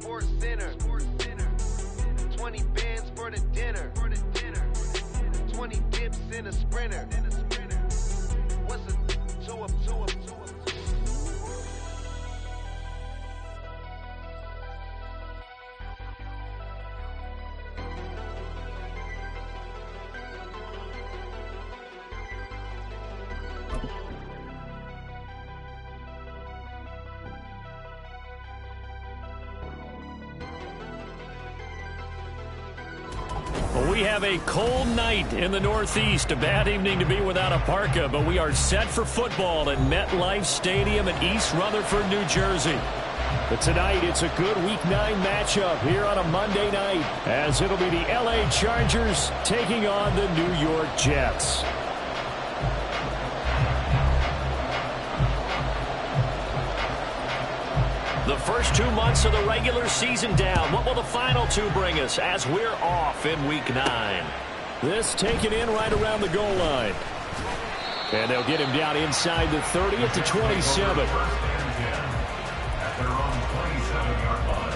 Sports Center. 20 bands for the dinner. 20 dips in a sprinter. What's a two up? We have a cold night in the Northeast. A bad evening to be without a parka, but we are set for football at MetLife Stadium in East Rutherford, New Jersey. But tonight, it's a good Week 9 matchup here on a Monday night, as it'll be the LA Chargers taking on the New York Jets. The first 2 months of the regular season down. What will the final 2 bring us as we're off in Week 9? This taken in right around the goal line. And they'll get him down inside the 30 at the 27. At their own 27-yard line.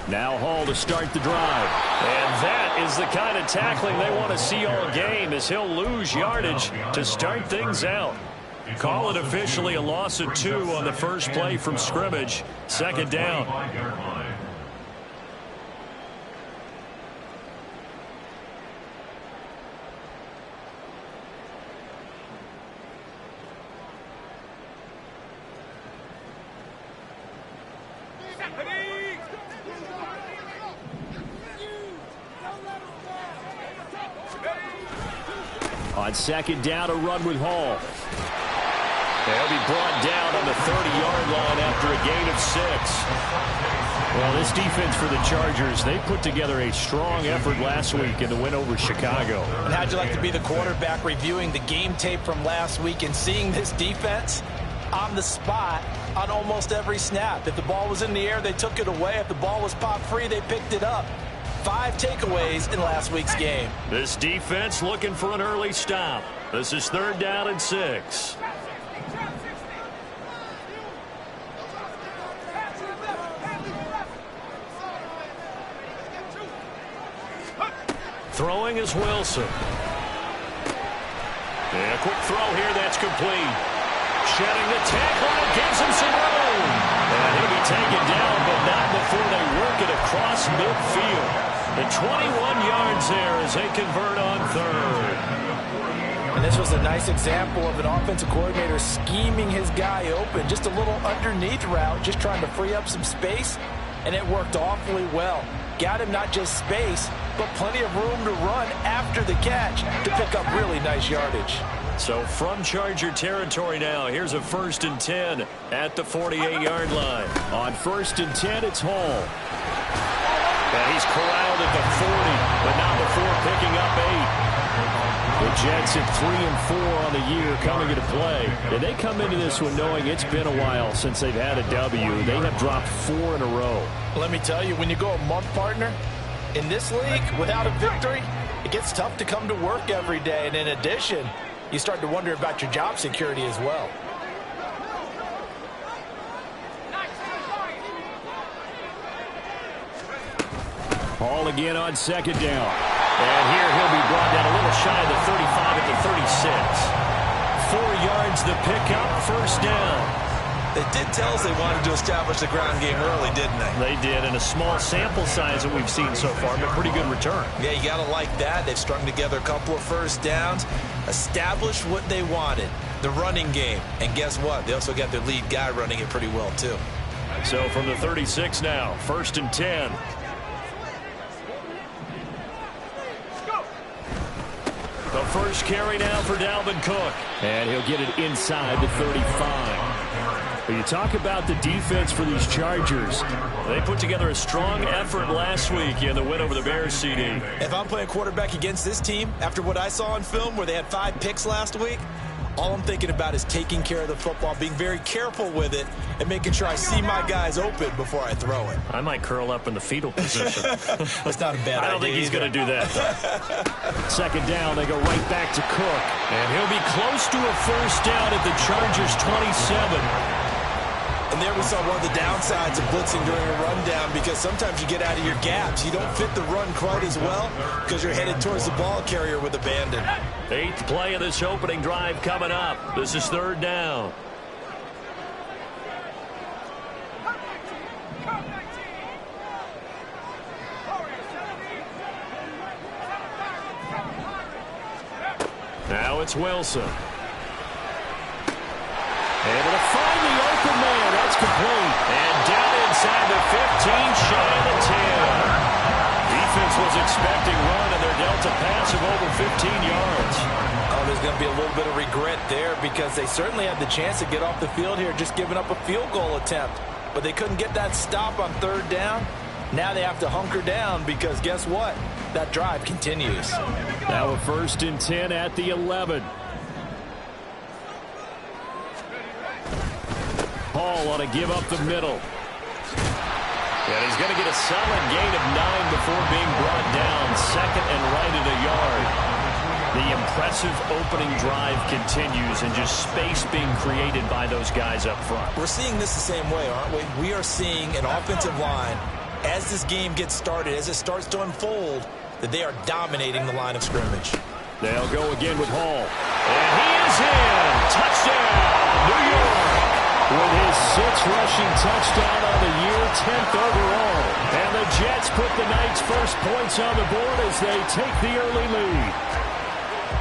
Now Hall to start the drive. And that is the kind of tackling they want to see all game, as he'll lose yardage to start things out. Call it officially a loss of 2 on the first play from scrimmage. Second down. On second down, a run with Hall. They'll be brought down on the 30-yard line after a gain of 6. Well, this defense for the Chargers, they put together a strong effort last week in the win over Chicago. And how'd you like to be the quarterback reviewing the game tape from last week and seeing this defense on the spot on almost every snap? If the ball was in the air, they took it away. If the ball was pop free, they picked it up. 5 takeaways in last week's game. This defense looking for an early stop. This is 3rd down and 6. Throwing is Wilson. And a quick throw here, that's complete. Shedding the tackle, and gives him some room. And he'll be taken down, but not before they work it across midfield. And 21 yards there as they convert on 3rd. And this was a nice example of an offensive coordinator scheming his guy open. Just a little underneath route, just trying to free up some space, and it worked awfully well. Got him not just space, but plenty of room to run after the catch to pick up really nice yardage. So from Charger territory now, here's a 1st and 10 at the 48-yard line. On 1st and 10, it's Hall. And he's corralled at the 40, but not before picking up 8. The Jets at 3-4 on the year coming into play. And they come into this one knowing it's been a while since they've had a W. They have dropped 4 in a row. Let me tell you, when you go a month, partner, in this league, without a victory, it gets tough to come to work every day. And in addition, you start to wonder about your job security as well. Hall again on 2nd down. And here he'll be brought down a little shy of the 35 at the 36. 4 yards the pickup, 1st down. They did tell us they wanted to establish the ground game early, didn't they? They did, in a small sample size that we've seen so far, but pretty good return. Yeah, you got to like that. They've strung together a couple of 1st downs, established what they wanted, the running game. And guess what? They also got their lead guy running it pretty well, too. So from the 36 now, 1st and 10. The first carry now for Dalvin Cook. And he'll get it inside the 35. But you talk about the defense for these Chargers. They put together a strong effort last week in the win over the Bears, CD. If I'm playing quarterback against this team, after what I saw on film where they had 5 picks last week, All I'm thinking about is taking care of the football, being very careful with it, and making sure I see my guys open before I throw it. I might curl up in the fetal position. That's not a bad idea. I don't think he's going to do that, though. Second down, they go right back to Cook. And he'll be close to a first down at the Chargers' 27. And there we saw one of the downsides of blitzing during a rundown, because sometimes you get out of your gaps. You don't fit the run quite as well because you're headed towards the ball carrier with abandon. 8th play of this opening drive coming up. This is third down. Now it's Wilson. Able to find the open man. That's complete. And down inside the 15, shy of the 10. Defense was expecting run, and they're dealt a pass of over 15 yards. Oh, there's going to be a little bit of regret there, because they certainly had the chance to get off the field here, just giving up a field goal attempt. But they couldn't get that stop on third down. Now they have to hunker down, because guess what? That drive continues. Now a 1st and 10 at the 11. Hall ought to give up the middle. And he's going to get a solid gain of 9 before being brought down. 2nd and right at a yard. The impressive opening drive continues, and just space being created by those guys up front. We're seeing this the same way, aren't we? We are seeing an offensive line, as this game gets started, as it starts to unfold, that they are dominating the line of scrimmage. They'll go again with Hall. And he is in. Touchdown, New York. With his 6th rushing touchdown on the year, 10th overall. And the Jets put the Knights' first points on the board as they take the early lead.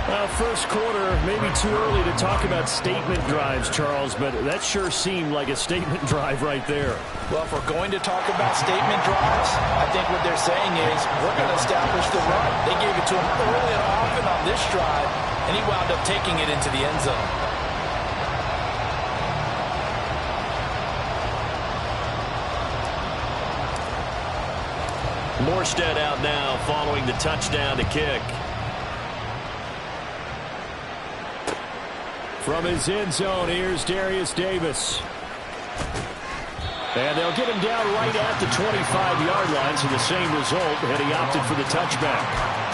Well, first quarter, maybe too early to talk about statement drives, Charles, but that sure seemed like a statement drive right there. Well, if we're going to talk about statement drives, I think what they're saying is we're going to establish the run. They gave it to him early and often on this drive, and he wound up taking it into the end zone. Morstead out now following the touchdown to kick. From his end zone, here's Darius Davis. And they'll get him down right at the 25-yard line, so the same result, and he opted for the touchback.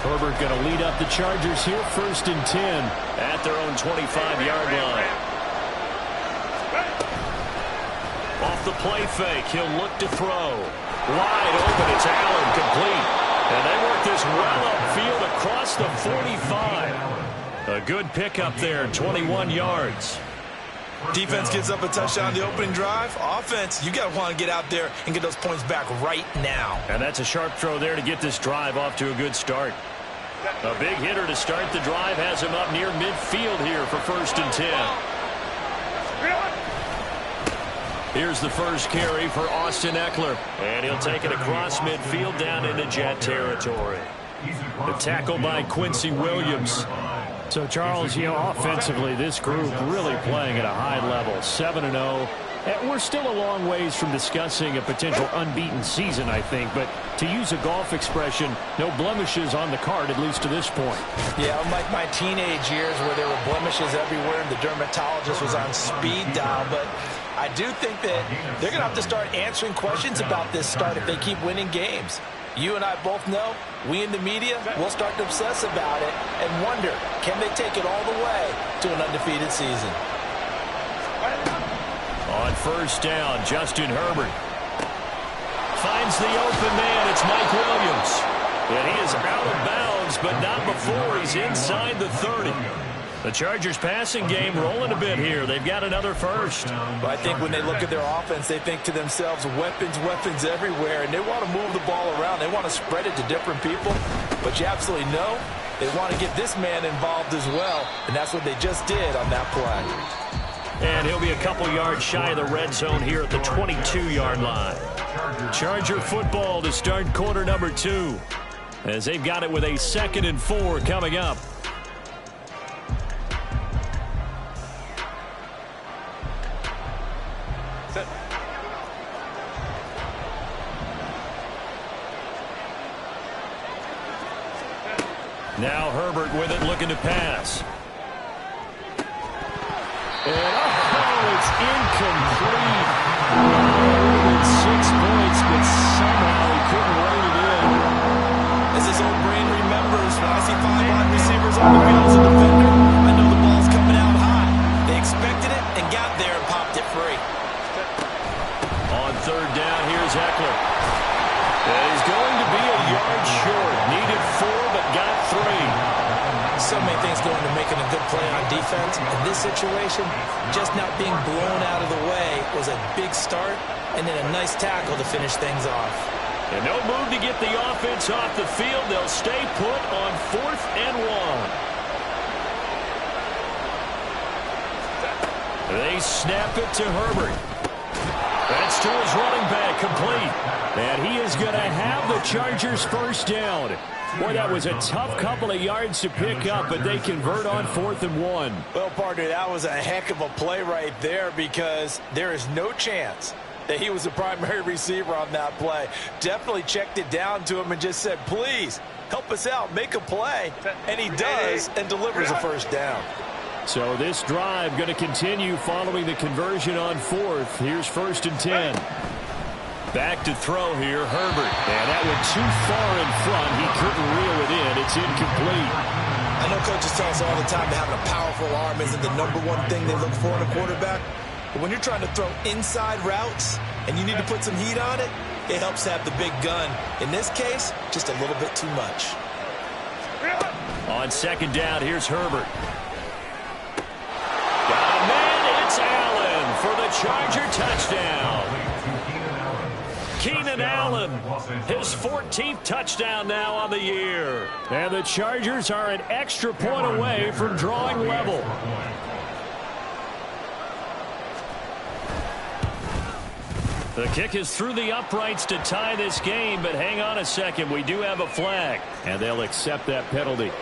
Herbert going to lead up the Chargers here, 1st and 10 at their own 25-yard line. Off the play fake, he'll look to throw. Wide open, it's Allen, complete. And they work this well upfield across the 45. A good pickup there, 21 yards. Defense gives up a touchdown on the opening drive. Offense, you got to want to get out there and get those points back right now. And that's a sharp throw there to get this drive off to a good start. A big hitter to start the drive has him up near midfield here for 1st and 10. Here's the first carry for Austin Eckler. And he'll take it across midfield down into Jet territory. The tackle by Quincy Williams. So, Charles, you know, offensively, this group really playing at a high level, 7-0. And we're still a long ways from discussing a potential unbeaten season, I think. But to use a golf expression, no blemishes on the card, at least to this point. Yeah, unlike my teenage years where there were blemishes everywhere and the dermatologist was on speed dial. But I do think that they're going to have to start answering questions about this start if they keep winning games. You and I both know, we in the media will start to obsess about it and wonder, can they take it all the way to an undefeated season? On 1st down, Justin Herbert finds the open man. It's Mike Williams. And he is out of bounds, but not before he's inside the 30. The Chargers passing game rolling a bit here. They've got another first. Well, I think when they look at their offense, they think to themselves, weapons, weapons everywhere, and they want to move the ball around. They want to spread it to different people. But you absolutely know they want to get this man involved as well, and that's what they just did on that play. And he'll be a couple yards shy of the red zone here at the 22-yard line. Charger football to start quarter number 2, as they've got it with a 2nd and 4 coming up. Now Herbert with it, looking to pass. And it's incomplete. With 6 points, but somehow he couldn't rein it in. As his old brain remembers, when I see 5 wide receivers on the field as a defender, I know the ball's coming out high. They expected it and got there and popped it free. On third down, here's Eckler. And he's going to be a yard short. Needed 4, but got 3. So many things go into making a good play on defense. In this situation, just not being blown out of the way was a big start, and then a nice tackle to finish things off. And no move to get the offense off the field. They'll stay put on 4th and 1. They snap it to Herbert. That's to his running back, complete. And he is going to have the Chargers first down. Boy, that was a tough couple of yards to pick up, but they convert on 4th and 1. Well, partner, that was a heck of a play right there because there is no chance that he was the primary receiver on that play. Definitely checked it down to him and just said, please, help us out, make a play. And he does and delivers a first down. So this drive going to continue following the conversion on 4th. Here's 1st and 10. Back to throw here, Herbert. And that went too far in front. He couldn't reel it in. It's incomplete. I know coaches tell us all the time that having a powerful arm isn't the #1 thing they look for in a quarterback. But when you're trying to throw inside routes and you need to put some heat on it, it helps to have the big gun. In this case, just a little bit too much. On 2nd down, here's Herbert. Got a man, it's Allen for the Charger touchdown. Keenan Allen, his 14th touchdown now on the year. And the Chargers are an extra point away from drawing level. The kick is through the uprights to tie this game, but hang on a second. We do have a flag, and they'll accept that penalty.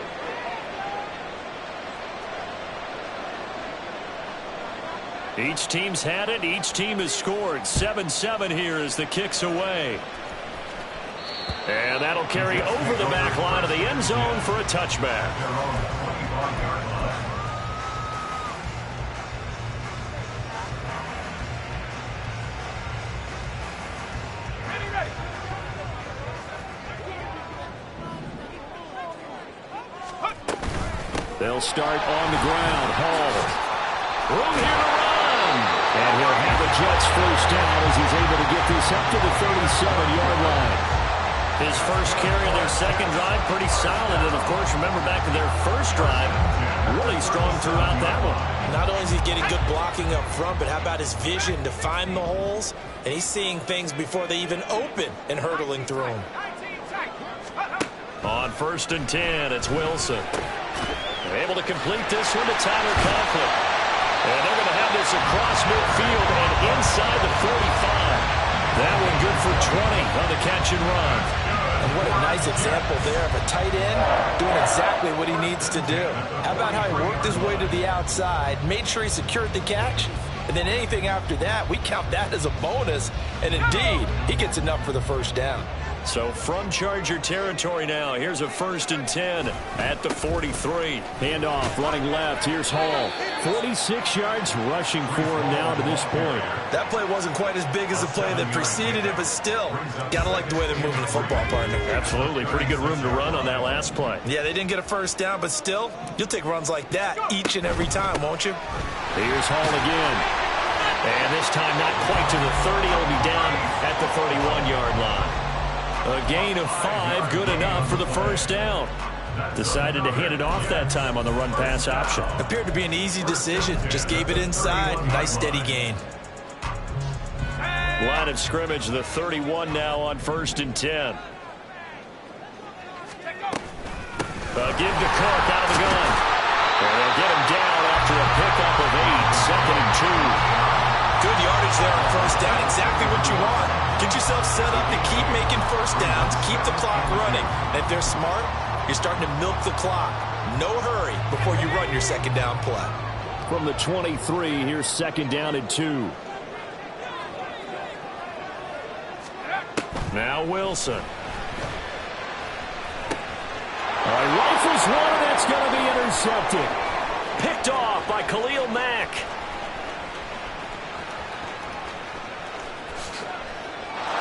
Each team's had it. Each team has scored. 7-7 here as the kick's away. And that'll carry over the back line of the end zone for a touchback. They'll start on the ground. Hall. Room here to run. And he'll have the Jets first down as he's able to get this up to the 37-yard line. His first carry of their second drive, pretty solid. And, of course, remember back to their first drive, really strong throughout that one. Not only is he getting good blocking up front, but how about his vision to find the holes? And he's seeing things before they even open and hurdling through them. On 1st and 10, it's Wilson. They're able to complete this one to Tyler Conklin. And they're going to have this across midfield and inside the 45. That one good for 20 on the catch and run. And what a nice example there of a tight end doing exactly what he needs to do. How about how he worked his way to the outside, made sure he secured the catch, and then anything after that, we count that as a bonus. And indeed, he gets enough for the first down. So from Charger territory now, here's a 1st and 10 at the 43. Handoff running left. Here's Hall. 46 yards rushing for him now to this point. That play wasn't quite as big as the play that preceded it, but still, got to like the way they're moving the football, partner. Absolutely. Pretty good room to run on that last play. Yeah, they didn't get a first down, but still, you'll take runs like that each and every time, won't you? Here's Hall again. And this time not quite to the 30. He'll be down at the 31-yard line. A gain of 5, good enough for the first down. Decided to hand it off that time on the run-pass option. Appeared to be an easy decision. Just gave it inside. Nice, steady gain. Line of scrimmage, the 31 now on 1st and 10. Give to Cook out of the gun. And they'll get him down after a pickup of 8, 2nd and 2. Good yardage there on first down. Exactly what you want. Get yourself set up to keep making first downs, keep the clock running. And if they're smart, you're starting to milk the clock. No hurry before you run your second down play. From the 23, here's 2nd down and 2. Now Wilson. He rifles one, and that's going to be intercepted. Picked off by Khalil Mack.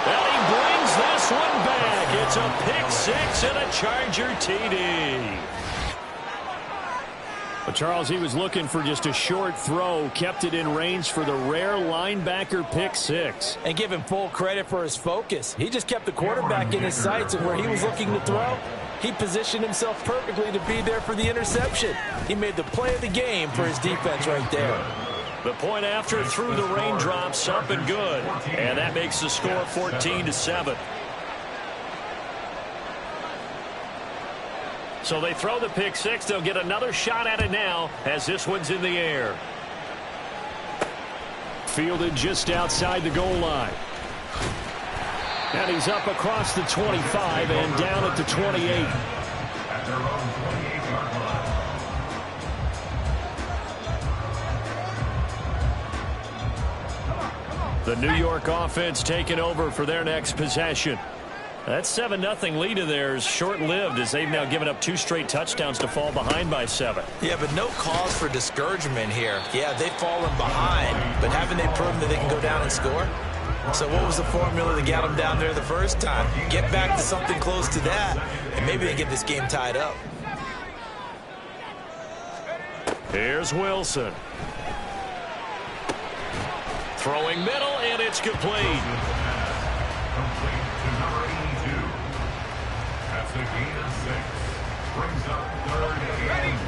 And he brings this one back. It's a pick six and a Charger TD. Well, Charles, he was looking for just a short throw, kept it in range for the rare linebacker pick six. And give him full credit for his focus. He just kept the quarterback in his sights, and where he was looking to throw, he positioned himself perfectly to be there for the interception. He made the play of the game for his defense right there. The point after through the raindrops, up and good. And that makes the score 14-7. So they throw the pick six. They'll get another shot at it now as this one's in the air. Fielded just outside the goal line. And he's up across the 25 and down at the 28. At their own 28-yard line. The New York offense taking over for their next possession. That 7-0 lead of theirs short-lived as they've now given up 2 straight touchdowns to fall behind by 7. Yeah, but no cause for discouragement here. Yeah, they've fallen behind, but haven't they proven that they can go down and score? So what was the formula that got them down there the first time? Get back to something close to that, and maybe they get this game tied up. Here's Wilson. Throwing middle, and it's complete. Complete to number 82. That's a gain of 6. Brings up 3rd and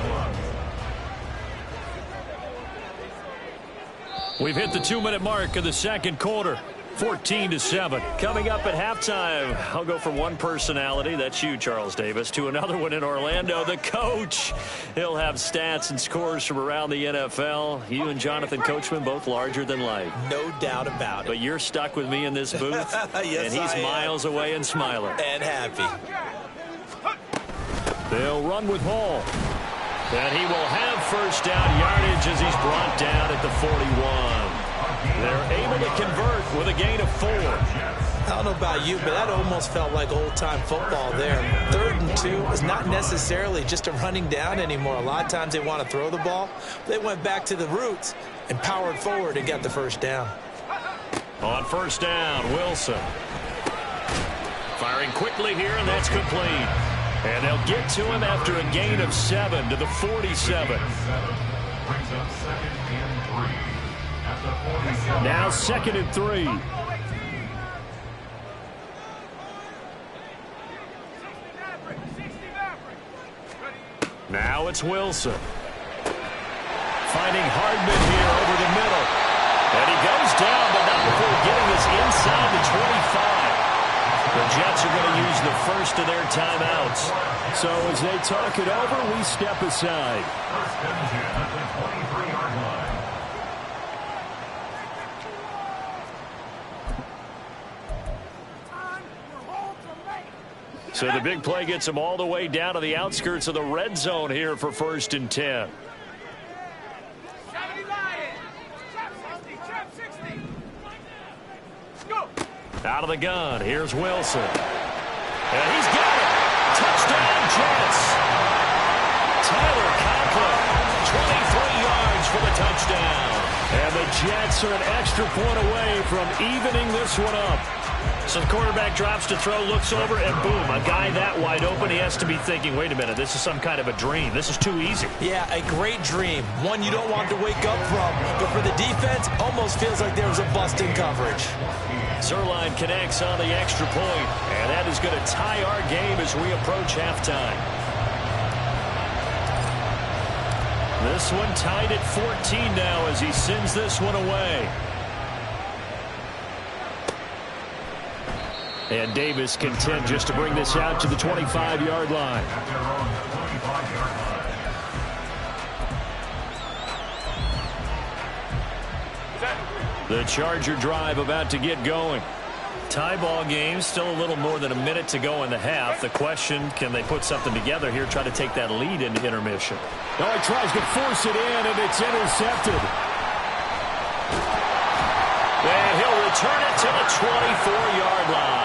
1. We've hit the 2-minute mark of the second quarter. 14-7. Coming up at halftime, I'll go from one personality, that's you, Charles Davis, to another one in Orlando, the coach. He'll have stats and scores from around the NFL. You and Jonathan Coachman, both larger than life. No doubt about it. But you're stuck with me in this booth, Yes, and he's miles away and smiling. And happy. They'll run with Hall. And he will have first down yardage as he's brought down at the 41. They're able to convert with a gain of 4. I don't know about you, but that almost felt like old-time football there. 3rd and 2 is not necessarily just a running down anymore. A lot of times they want to throw the ball. They went back to the roots and powered forward and got the first down. On first down, Wilson. Firing quickly here, and that's complete. And they'll get to him after a gain of 7 to the 47. Brings up 2nd and 3. At the 47. Now 2nd and 3. Now it's Wilson. Finding Hardman here over the middle. And he goes down, but not before getting this inside the 25. The Jets are going to use the first of their timeouts. So as they talk it over, we step aside. First and 10 at the 23-yard line. So the big play gets them all the way down to the outskirts of the red zone here for 1st and 10. Out of the gun, here's Wilson. And he's got it. Touchdown, Jets. Tyler Conklin, 23 yards for the touchdown. And the Jets are an extra point away from evening this one up. So the quarterback drops to throw, looks over, and boom, a guy that wide open, he has to be thinking, wait a minute, this is some kind of a dream. This is too easy. Yeah, a great dream. One you don't want to wake up from. But for the defense, almost feels like there was a bust in coverage. Zuerlein connects on the extra point, and that is going to tie our game as we approach halftime. This one tied at 14 now as he sends this one away. And Davis content just to bring this out to the 25-yard line. At their own 25-yard line. The Charger drive about to get going. Tie ball game, still a little more than a minute to go in the half. The question, can they put something together here, try to take that lead into intermission? Oh, he tries to force it in, and it's intercepted. And he'll return it to the 24-yard line.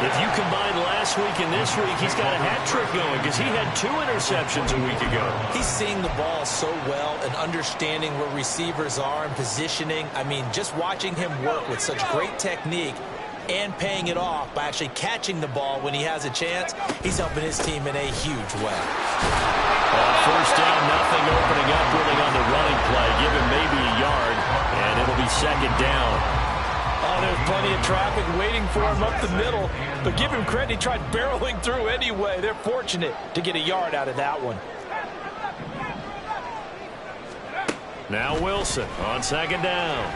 If you combine last week and this week, he's got a hat trick going because he had 2 interceptions a week ago. He's seeing the ball so well and understanding where receivers are and positioning. I mean, just watching him work with such great technique and paying it off by actually catching the ball when he has a chance, he's helping his team in a huge way. First down, nothing, opening up really on the running play. Give him maybe a yard, and it'll be second down. Oh, there's plenty of traffic waiting for him up the middle. But give him credit, he tried barreling through anyway. They're fortunate to get a yard out of that one. Now Wilson on second down.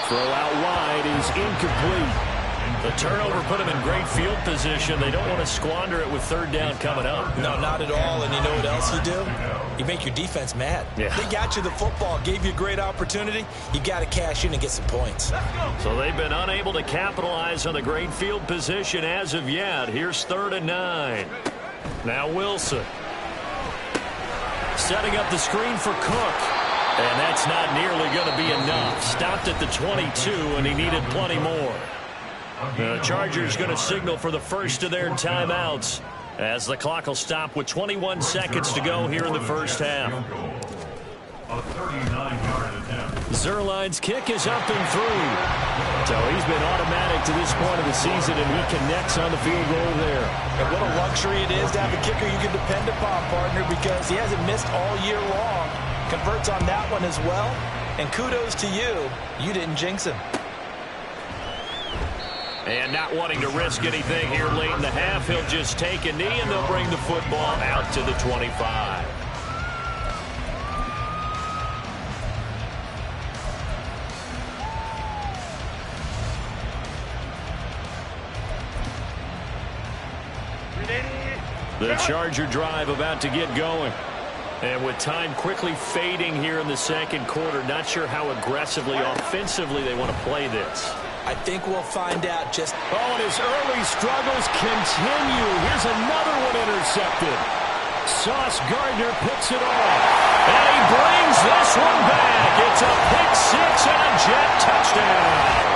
Throw out wide is incomplete. The turnover put him in great field position. They don't want to squander it with third down coming up. No, not at all. And you know what else you do? You make your defense mad. Yeah. They got you the football, gave you a great opportunity. You got to cash in and get some points. So they've been unable to capitalize on the great field position as of yet. Here's 3rd and 9. Now Wilson. Setting up the screen for Cook. And that's not nearly going to be enough. Stopped at the 22, and he needed plenty more. The Chargers going to signal for the first of their timeouts as the clock will stop with 21 seconds to go here in the first half. A 39-yard attempt. Zuerlein's kick is up and through. So he's been automatic to this point of the season, and he connects on the field goal there. And what a luxury it is to have a kicker you can depend upon, partner, because he hasn't missed all year long. Converts on that one as well. And kudos to you. You didn't jinx him. And not wanting to risk anything here late in the half, he'll just take a knee, and they'll bring the football out to the 25. The Charger drive about to get going. And with time quickly fading here in the second quarter, not sure how aggressively, offensively they want to play this. I think we'll find out just... Oh, and his early struggles continue. Here's another one intercepted. Sauce Gardner picks it off. And he brings this one back. It's a pick six and a Jet touchdown.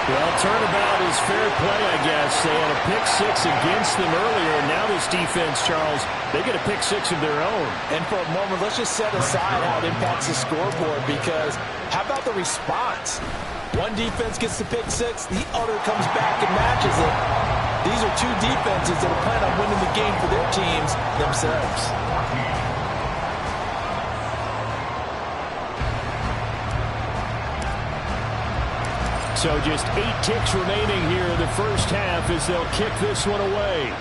Well, turnabout is fair play, I guess. They had a pick six against them earlier, and now this defense, Charles, they get a pick six of their own. And for a moment, let's just set aside how it impacts the scoreboard, because how about the response? One defense gets the pick six, the other comes back and matches it. These are two defenses that are planning on winning the game for their teams themselves. So just 8 ticks remaining here in the first half as they'll kick this one away.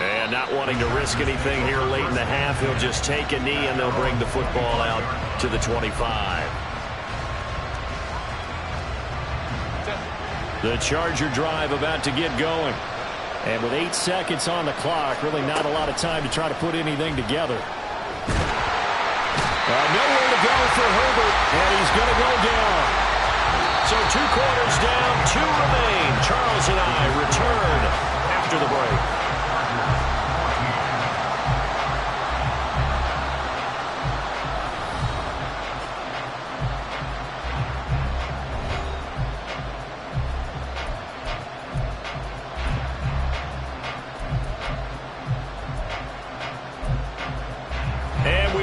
And not wanting to risk anything here late in the half, he'll just take a knee and they'll bring the football out to the 25. The Charger drive about to get going. And with 8 seconds on the clock, really not a lot of time to try to put anything together. Nowhere to go for Herbert, and he's going to go down. So 2 quarters down, 2 remain. Charles and I return after the break.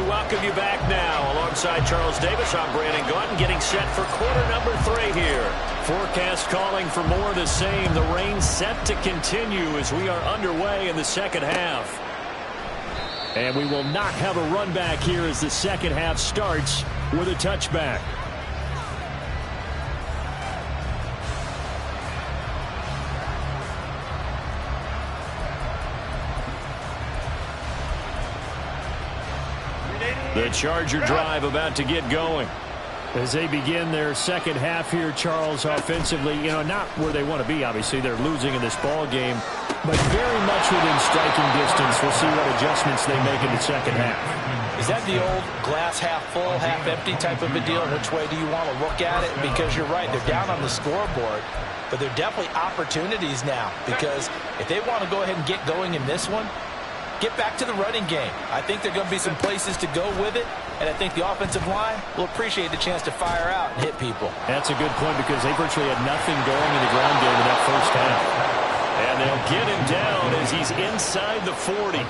Welcome you back now. Alongside Charles Davis, I'm Brandon Gaudin, getting set for quarter number 3 here. Forecast calling for more of the same. The rain set to continue as we are underway in the second half. And we will not have a run back here as the second half starts with a touchback. The Charger drive about to get going. As they begin their second half here, Charles, offensively, not where they want to be. Obviously, they're losing in this ball game, but very much within striking distance. We'll see what adjustments they make in the second half. Is that the old glass half full, half empty type of a deal? Which way do you want to look at it? Because you're right, they're down on the scoreboard, but they're definitely opportunities now, because if they want to go ahead and get going in this one, get back to the running game. I think there are going to be some places to go with it, and I think the offensive line will appreciate the chance to fire out and hit people. That's a good point because they virtually had nothing going in the ground game in that first half. And they'll get him down as he's inside the 40.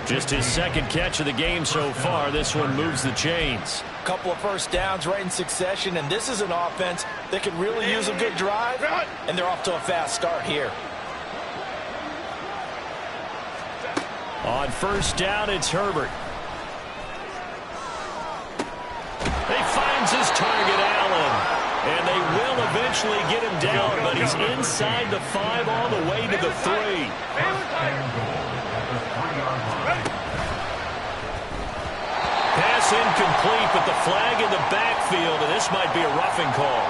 Just his second catch of the game so far. This one moves the chains. A couple of first downs right in succession, and this is an offense that could really use a good drive, and they're off to a fast start here. On first down, it's Herbert. He finds his target, Allen. And they will eventually get him down, but he's inside the 5 all the way to the 3. Pass incomplete, but the flag in the backfield, and this might be a roughing call.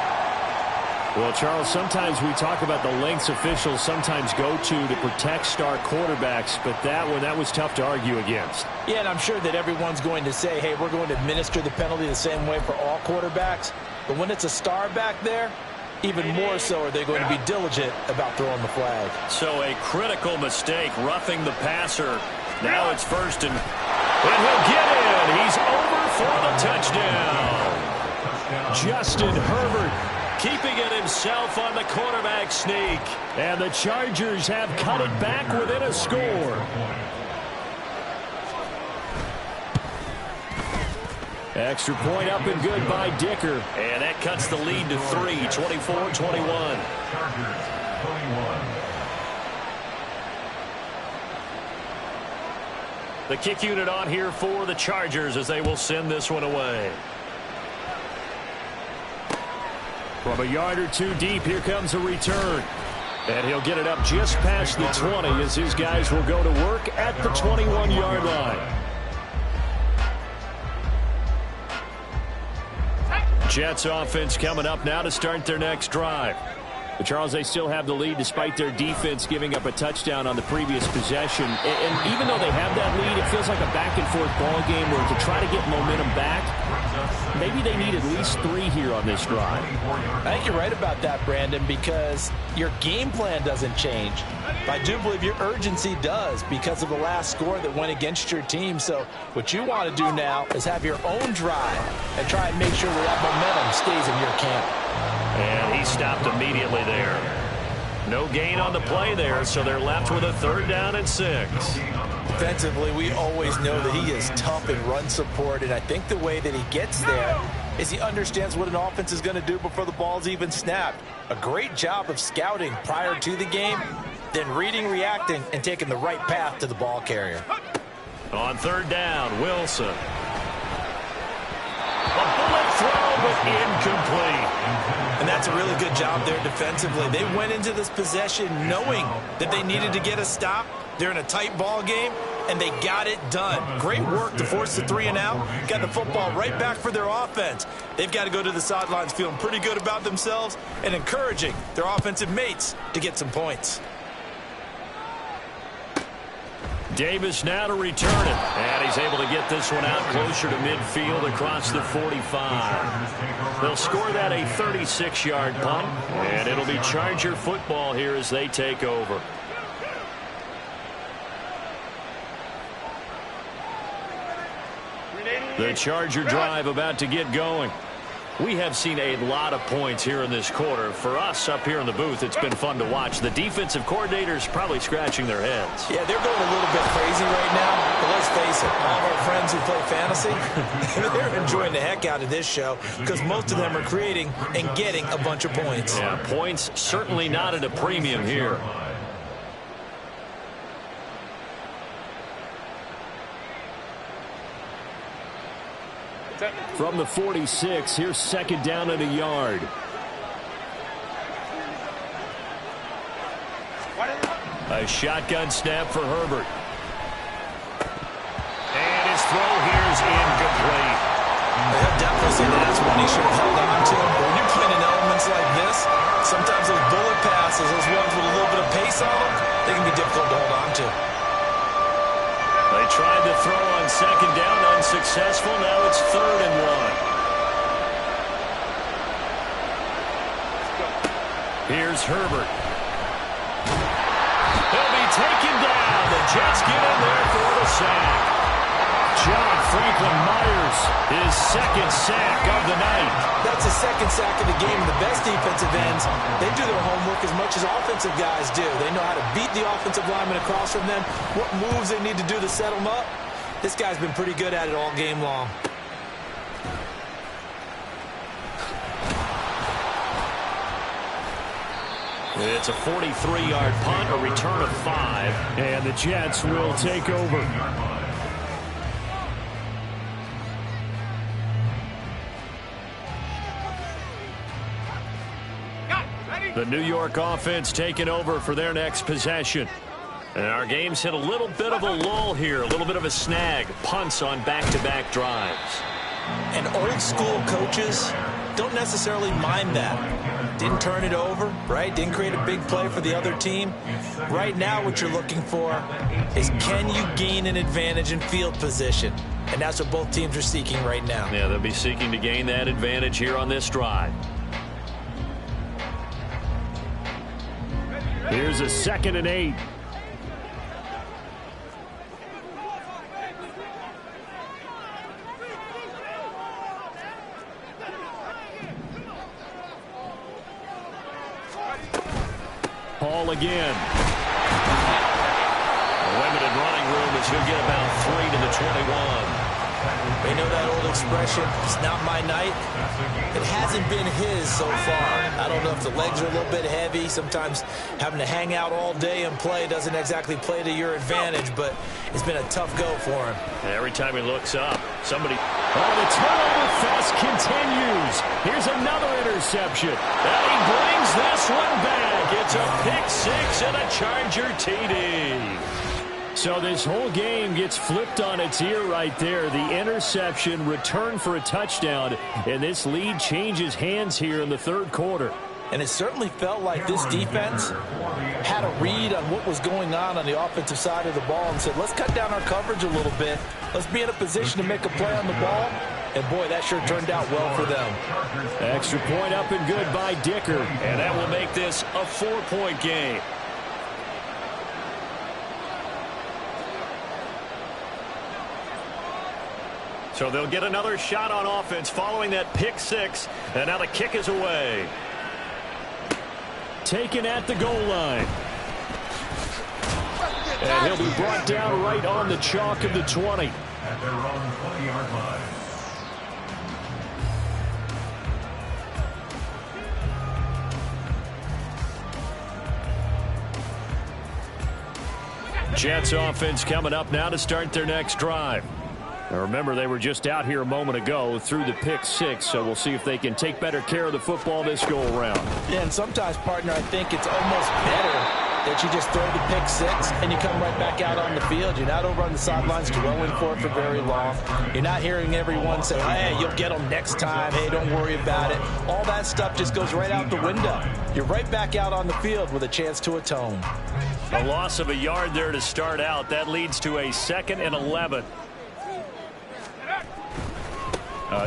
Well, Charles, sometimes we talk about the lengths officials sometimes go to protect star quarterbacks, but that was tough to argue against. Yeah, and I'm sure that everyone's going to say, hey, we're going to administer the penalty the same way for all quarterbacks. But when it's a star back there, even more so are they going to be diligent about throwing the flag. So a critical mistake, roughing the passer. Now it's first and he'll get in. He's over for the touchdown. Justin Herbert keeping it himself on the quarterback sneak. And the Chargers have cut it back within a score. Extra point up and good by Dicker. And that cuts the lead to 3, 24-21. The kick unit on here for the Chargers as they will send this one away. From a yard or two deep, here comes a return. And he'll get it up just past the 20 as his guys will go to work at the 21-yard line. Jets offense coming up now to start their next drive. But Charles, they still have the lead despite their defense giving up a touchdown on the previous possession. And even though they have that lead, it feels like a back-and-forth ball game where to try to get momentum back, maybe they need at least 3 here on this drive. I think you're right about that, Brandon, because your game plan doesn't change. But I do believe your urgency does because of the last score that went against your team. So what you want to do now is have your own drive and try and make sure that momentum stays in your camp. And he stopped immediately there. No gain on the play there, so they're left with a 3rd down and 6. Defensively, we always know that he is tough in run support, and I think the way that he gets there is he understands what an offense is going to do before the ball's even snapped. A great job of scouting prior to the game, then reading, reacting, and taking the right path to the ball carrier. On 3rd down, Wilson. A bullet throw, but incomplete. And that's a really good job there defensively. They went into this possession knowing that they needed to get a stop. They're in a tight ball game, and they got it done. Great work to force the 3 and out. Got the football right back for their offense. They've got to go to the sidelines feeling pretty good about themselves and encouraging their offensive mates to get some points. Davis now to return it. And he's able to get this one out closer to midfield across the 45. They'll score that a 36-yard punt. And it'll be Charger football here as they take over. The Charger drive about to get going. We have seen a lot of points here in this quarter. For us up here in the booth, it's been fun to watch. The defensive coordinators probably scratching their heads. Yeah, they're going a little bit crazy right now. But let's face it, all of our friends who play fantasy, they're enjoying the heck out of this show because most of them are creating and getting a bunch of points. Yeah, points certainly not at a premium here. From the 46, here's 2nd down and a yard. A shotgun snap for Herbert. And his throw here is incomplete. He'll definitely say that's one he should have held on to. But when you're playing in elements like this, sometimes those bullet passes, those ones with a little bit of pace on them, they can be difficult to hold on to. They tried to throw on 2nd down, unsuccessful. Now it's 3rd and 1. Here's Herbert. He'll be taken down. The Jets get in there for the sack. John Franklin Myers, his second sack of the night. That's the second sack of the game. The best defensive ends, they do their homework as much as offensive guys do. They know how to beat the offensive lineman across from them, what moves they need to do to set them up. This guy's been pretty good at it all game long. It's a 43-yard punt, a return of 5, and the Jets will take over. The New York offense taking over for their next possession. And our game's hit a little bit of a lull here, a little bit of a snag. Punts on back-to-back drives. And old-school coaches don't necessarily mind that. Didn't turn it over, right? Didn't create a big play for the other team. Right now what you're looking for is, can you gain an advantage in field position? And that's what both teams are seeking right now. Yeah, they'll be seeking to gain that advantage here on this drive. Here's a 2nd and 8. Hall again. A limited running room as he'll get about 3 to the 21. You know that old expression, it's not my night? It hasn't been his so far. I don't know if the legs are a little bit heavy. Sometimes having to hang out all day and play doesn't exactly play to your advantage, but it's been a tough go for him. Every time he looks up, somebody... Oh, the turnover fest continues. Here's another interception. And he brings this one back. It's a pick-6 and a Charger TD. So this whole game gets flipped on its ear right there. The interception, return for a touchdown, and this lead changes hands here in the third quarter. And it certainly felt like this defense had a read on what was going on the offensive side of the ball and said, let's cut down our coverage a little bit. Let's be in a position to make a play on the ball. And, boy, that sure turned out well for them. Extra point up and good by Dicker. And that will make this a 4-point game. So they'll get another shot on offense following that pick-6. And now the kick is away. Taken at the goal line. And he'll be brought down right on the chalk of the 20. At their own 20-yard line. Jets offense coming up now to start their next drive. Now remember, they were just out here a moment ago through the pick-6, so we'll see if they can take better care of the football this go-around. Yeah, and sometimes, partner, I think it's almost better that you just throw the pick-6 and you come right back out on the field. You're not over on the sidelines dwelling for it for very long. You're not hearing everyone say, hey, you'll get them next time. Hey, don't worry about it. All that stuff just goes right out the window. You're right back out on the field with a chance to atone. A loss of a yard there to start out. That leads to a 2nd and 11.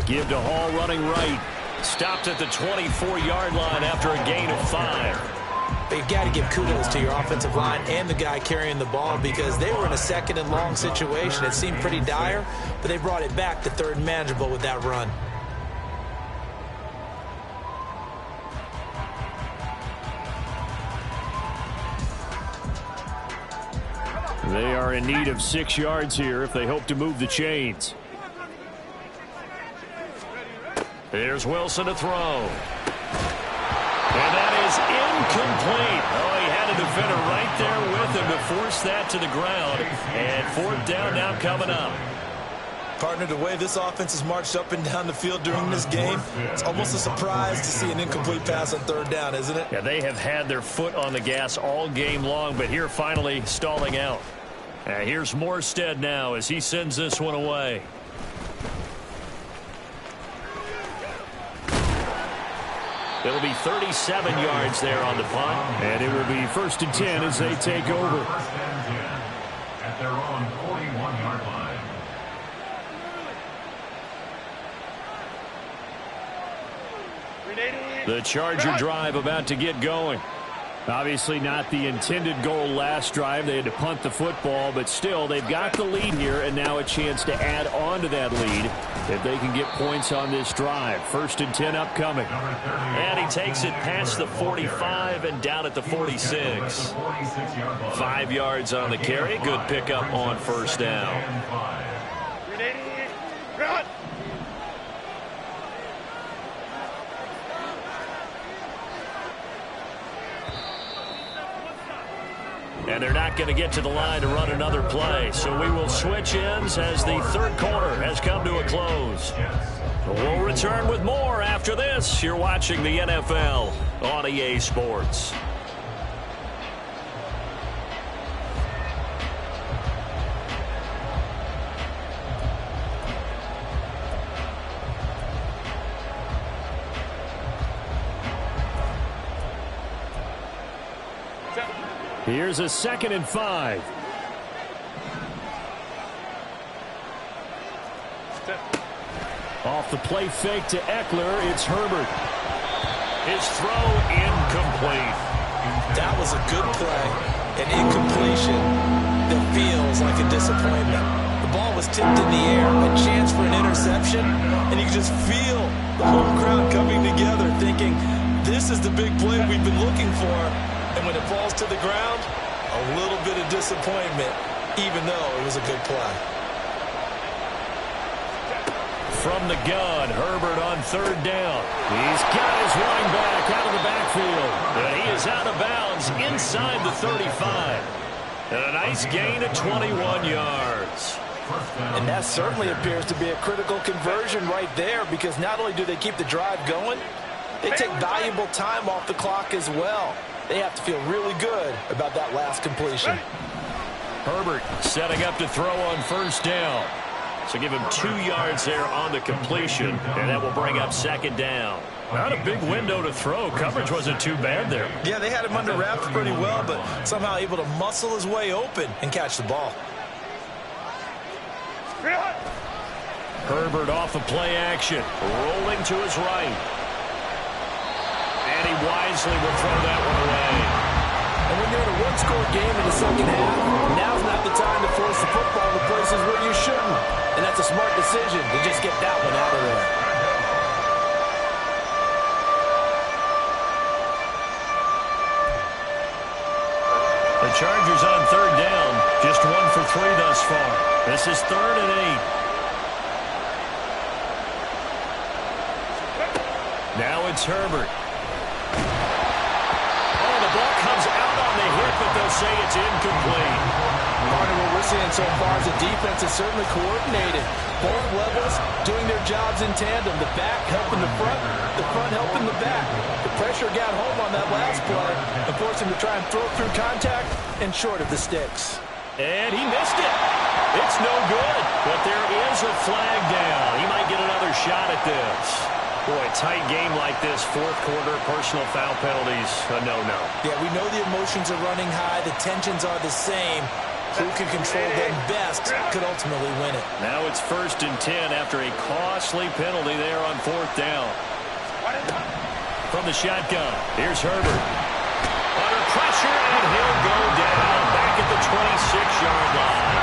Give to Hall running right. Stopped at the 24-yard line after a gain of 5. But you've got to give kudos to your offensive line and the guy carrying the ball because they were in a 2nd and long situation. It seemed pretty dire, but they brought it back to 3rd and manageable with that run. They are in need of 6 yards here if they hope to move the chains. Here's Wilson to throw. And that is incomplete. Oh, he had a defender right there with him to force that to the ground. And 4th down now coming up. Partner, the way this offense has marched up and down the field during this game, it's almost a surprise to see an incomplete pass on 3rd down, isn't it? Yeah, they have had their foot on the gas all game long, but here finally stalling out. Here's Morstead now as he sends this one away. It'll be 37 yards there on the punt. And it will be 1st and 10 as they take over. 1st and 10 at their own 41-yard line. The Charger drive about to get going. Obviously not the intended goal last drive. They had to punt the football, but still they've got the lead here and now a chance to add on to that lead if they can get points on this drive. 1st and 10 upcoming. And he takes it past the 45 and down at the 46. 5 yards on the carry. Good pickup on 1st down. And they're not going to get to the line to run another play. So we will switch ends as the 3rd quarter has come to a close. We'll return with more after this. You're watching the NFL on EA Sports. Here's a 2nd and 5. Off the play fake to Eckler, it's Herbert. His throw incomplete. That was a good play. An incompletion that feels like a disappointment. The ball was tipped in the air, a chance for an interception, and you can just feel the home crowd coming together thinking, this is the big play we've been looking for. And when it falls to the ground, a little bit of disappointment, even though it was a good play. From the gun, Herbert on 3rd down. He's got his running back out of the backfield. And he is out of bounds inside the 35. And a nice gain of 21 yards. And that certainly appears to be a critical conversion right there, because not only do they keep the drive going, they take valuable time off the clock as well. They have to feel really good about that last completion. Herbert setting up to throw on 1st down. So give him 2 yards there on the completion, and that will bring up 2nd down. Not a big window to throw. Coverage wasn't too bad there. Yeah, they had him under wraps pretty well, but somehow able to muscle his way open and catch the ball. Herbert off the play action, rolling to his right. And he wisely will throw that one away. And when you're in a one-score game in the 2nd half, now's not the time to force the football to places where you shouldn't. And that's a smart decision to just get that one out of there. The Chargers on 3rd down, just 1 for 3 thus far. This is 3rd and 8. Now it's Herbert. Oh, the ball comes out on the hit, but they'll say it's incomplete. Partner, what we're seeing so far is the defense is certainly coordinated. Both levels doing their jobs in tandem. The back helping the front helping the back. The pressure got home on that last play and forced him to try and throw through contact and short of the sticks. And he missed it. It's no good, but there is a flag down. He might get another shot at this. Boy, tight game like this, 4th quarter, personal foul penalties, a no-no. Yeah, we know the emotions are running high. The tensions are the same. Who can control them best could ultimately win it. Now it's 1st and 10 after a costly penalty there on 4th down. From the shotgun, here's Herbert. Under pressure, and he'll go down back at the 26-yard line.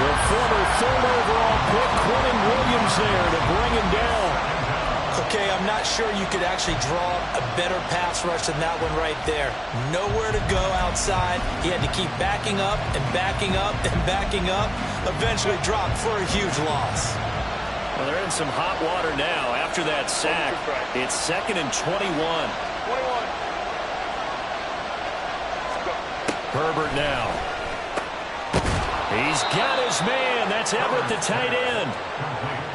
The former 3rd overall pick, Quentin Williams there to bring him down. Okay, I'm not sure you could actually draw a better pass rush than that one right there. Nowhere to go outside. He had to keep backing up and backing up and backing up. Eventually dropped for a huge loss. Well, they're in some hot water now after that sack. It's 2nd and 21. Herbert now. He's got his man. That's Everett, the tight end.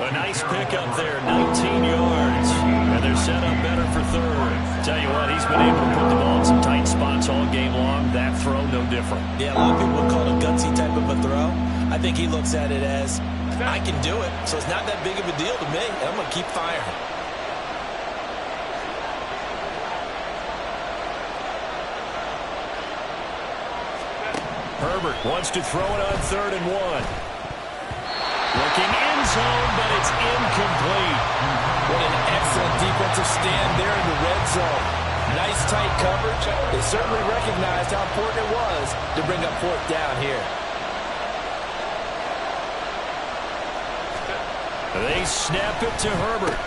A nice pickup there, 19 yards. And they're set up better for 3rd. Tell you what, he's been able to put the ball in some tight spots all game long. That throw, no different. Yeah, a lot of people would call it a gutsy type of a throw. I think he looks at it as, I can do it, so it's not that big of a deal to me. I'm going to keep firing. Herbert wants to throw it on 3rd and 1. Looking end zone, but it's incomplete. What an excellent defensive stand there in the red zone. Nice tight coverage. They certainly recognized how important it was to bring up 4th down here. They snap it to Herbert.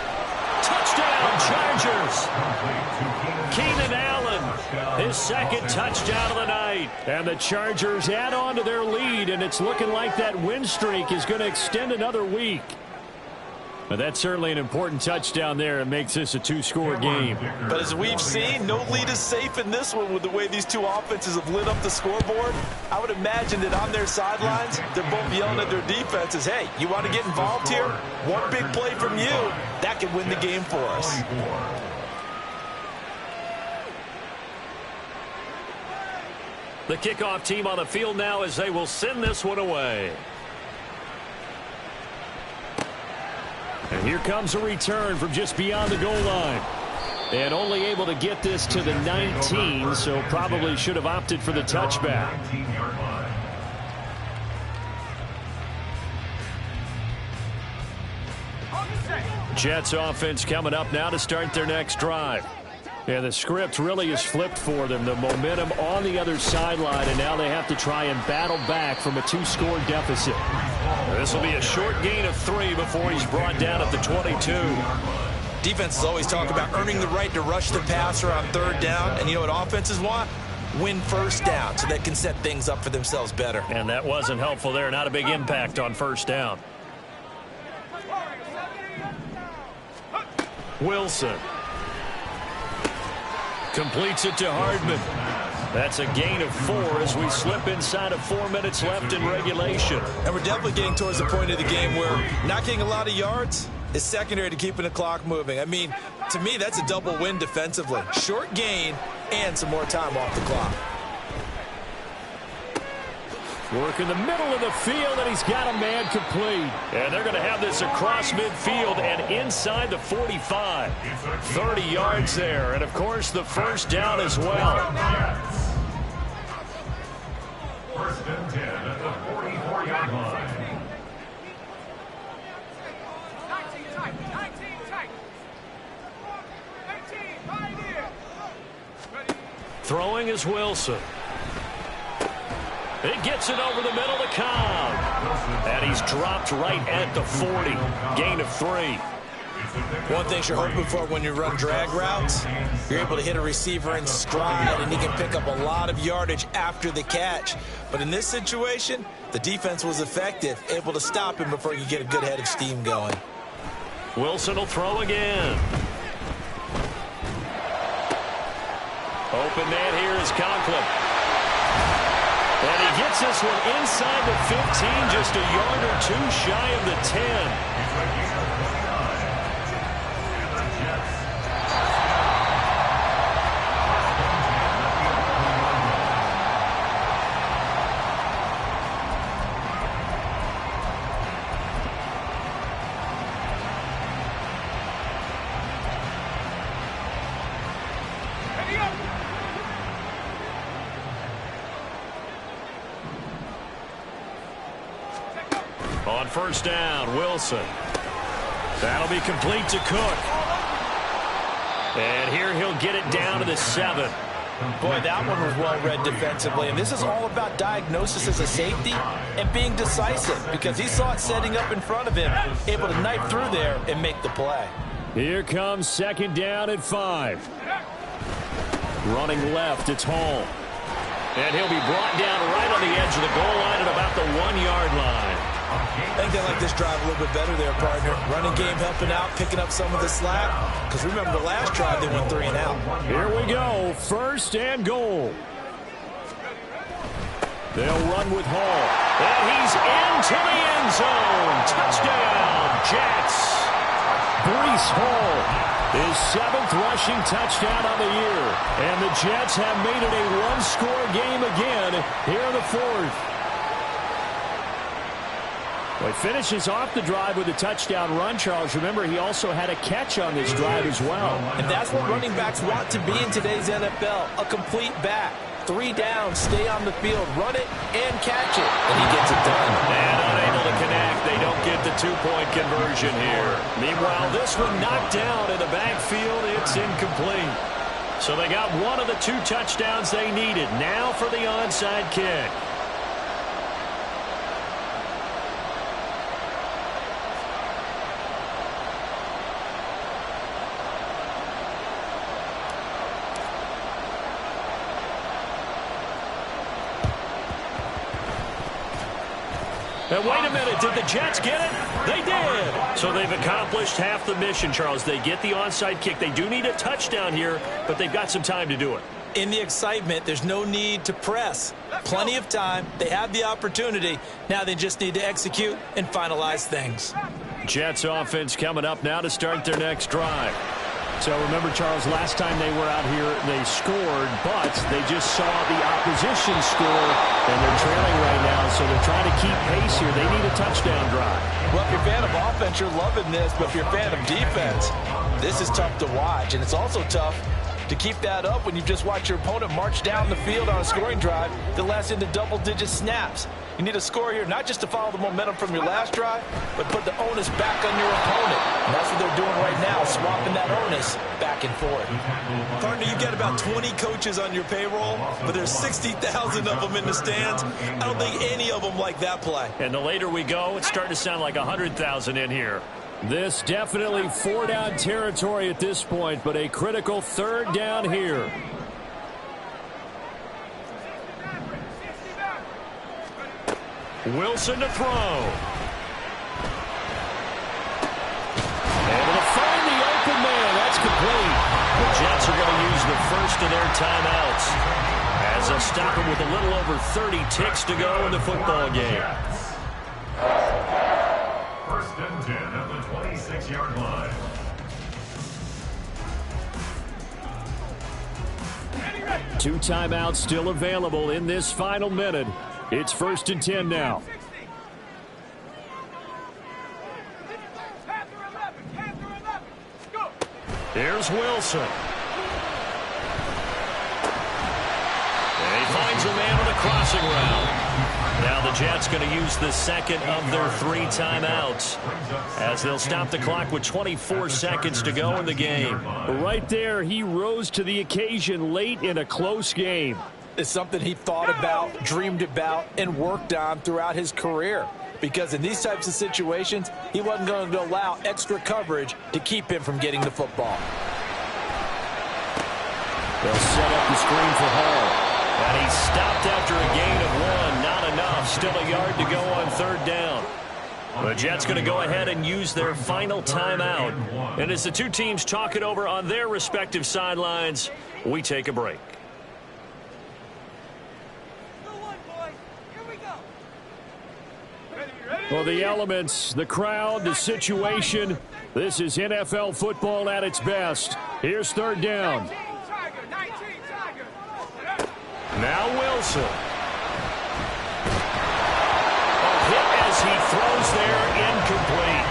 Touchdown, Chargers. Keenan Allen, his 2nd touchdown of the night. And the Chargers add on to their lead, and it's looking like that win streak is going to extend another week. But that's certainly an important touchdown there. It makes this a 2-score game. But as we've seen, no lead is safe in this one with the way these two offenses have lit up the scoreboard. I would imagine that on their sidelines, they're both yelling at their defenses, hey, you want to get involved here? One big play from you, that could win the game for us. The kickoff team on the field now as they will send this one away. And here comes a return from just beyond the goal line. And only able to get this to the 19, so probably should have opted for the touchback. Jets offense coming up now to start their next drive. And the script really is flipped for them. The momentum on the other sideline, and now they have to try and battle back from a 2-score deficit. This will be a short gain of 3 before he's brought down at the 22. Defenses always talk about earning the right to rush the passer on 3rd down. And you know what offenses want? Win 1st down so they can set things up for themselves better. And that wasn't helpful there. Not a big impact on 1st down. Wilson. Completes it to Hardman. That's a gain of 4 as we slip inside of 4 minutes left in regulation. And we're definitely getting towards the point of the game where not getting a lot of yards is secondary to keeping the clock moving. I mean, to me, that's a double win defensively. Short gain and some more time off the clock. Work in the middle of the field, and he's got a man complete. And they're going to have this across midfield and inside the 45. 30 yards there, and, of course, the 1st down as well. 1st and 10 at the 44-yard line. 19 tight. 19 right here. Throwing is Wilson. It gets it over the middle to Cobb. And he's dropped right at the 40. Gain of 3. One thing you're hoping for when you run drag routes, you're able to hit a receiver in stride, and he can pick up a lot of yardage after the catch. But in this situation, the defense was effective, able to stop him before you get a good head of steam going. Wilson will throw again. Open man here is Conklin. And he gets this one inside the 15, just a yard or 2 shy of the 10. On 1st down, Wilson. That'll be complete to Cook. And here he'll get it down to the 7. Boy, that one was well read defensively. And this is all about diagnosis as a safety and being decisive, because he saw it setting up in front of him, able to knife through there and make the play. Here comes 2nd down at 5. Running left, it's Hall. And he'll be brought down right on the edge of the goal line at about the 1-yard line. I think they like this drive a little bit better there, partner. Running game helping out, picking up some of the slack. Because remember, the last drive they went 3 and out. Here we go, 1st and goal. They'll run with Hall. And he's into the end zone. Touchdown, Jets. Breece Hall, his 7th rushing touchdown on the year. And the Jets have made it a 1-score game again here in the 4th. Well, he finishes off the drive with a touchdown run, Charles. Remember, he also had a catch on this drive as well. And that's what running backs want to be in today's NFL, a complete back. 3 down, stay on the field, run it, and catch it. And he gets it done. And unable to connect. They don't get the 2-point conversion here. Meanwhile, this one knocked down in the backfield. It's incomplete. So they got one of the 2 touchdowns they needed. Now for the onside kick. And wait a minute, did the Jets get it? They did. So they've accomplished half the mission, Charles. They get the onside kick. They do need a touchdown here, but they've got some time to do it. In the excitement, there's no need to press. Plenty of time. They have the opportunity. Now they just need to execute and finalize things. Jets offense coming up now to start their next drive. So remember, Charles, last time they were out here, they scored, but they just saw the opposition score, and they're trailing right now, so they're trying to keep pace here. They need a touchdown drive. Well, if you're a fan of offense, you're loving this, but if you're a fan of defense, this is tough to watch, and it's also tough to keep that up when you just watch your opponent march down the field on a scoring drive that lasts into double-digit snaps. You need a score here, not just to follow the momentum from your last drive, but put the onus back on your opponent. And that's what they're doing right now, swapping that onus back and forth. Partner, you got about 20 coaches on your payroll, but there's 60,000 of them in the stands. I don't think any of them like that play. And the later we go, it's starting to sound like 100,000 in here. This definitely 4-down territory at this point, but a critical 3rd down here. Wilson to throw. Able to find the open man. That's complete. The Jets are going to use the first of their timeouts as they'll stop him with a little over 30 ticks to go in the football game. 1st and 10 at the 26-yard line. Two timeouts still available in this final minute. It's 1st and 10 now. Here's Wilson. And he finds a man on a crossing route. Now the Jets going to use the second of their 3 timeouts as they'll stop the clock with 24 seconds to go in the game. Right there, he rose to the occasion late in a close game. It's something he thought about, dreamed about, and worked on throughout his career. Because in these types of situations, he wasn't going to allow extra coverage to keep him from getting the football. They'll set up the screen for Hall. And he's stopped after a gain of 1. Not enough. Still a yard to go on 3rd down. The Jets going to go ahead and use their final timeout. And as the 2 teams talk it over on their respective sidelines, we take a break. Well, the elements, the crowd, the situation, this is NFL football at its best. Here's 3rd down. Now Wilson. A hit as he throws there, incomplete.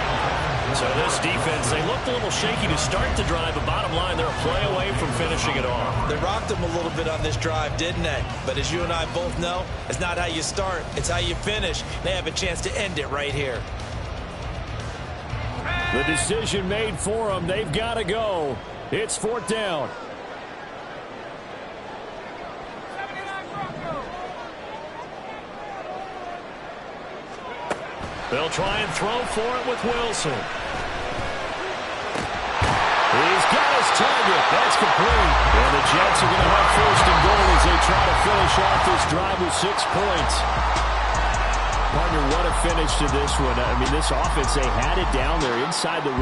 So this defense, they looked a little shaky to start the drive, but bottom line, they're a play away from finishing it off. They rocked him a little bit on this drive, didn't they? But as you and I both know, it's not how you start, it's how you finish. They have a chance to end it right here. The decision made for them. They've got to go. It's 4th down. They'll try and throw for it with Wilson. He's got his target. That's complete. And the Jets are going to have 1st and goal as they try to finish off this drive with 6 points. Partner, what a finish to this one. I mean, this offense, they had it down there inside the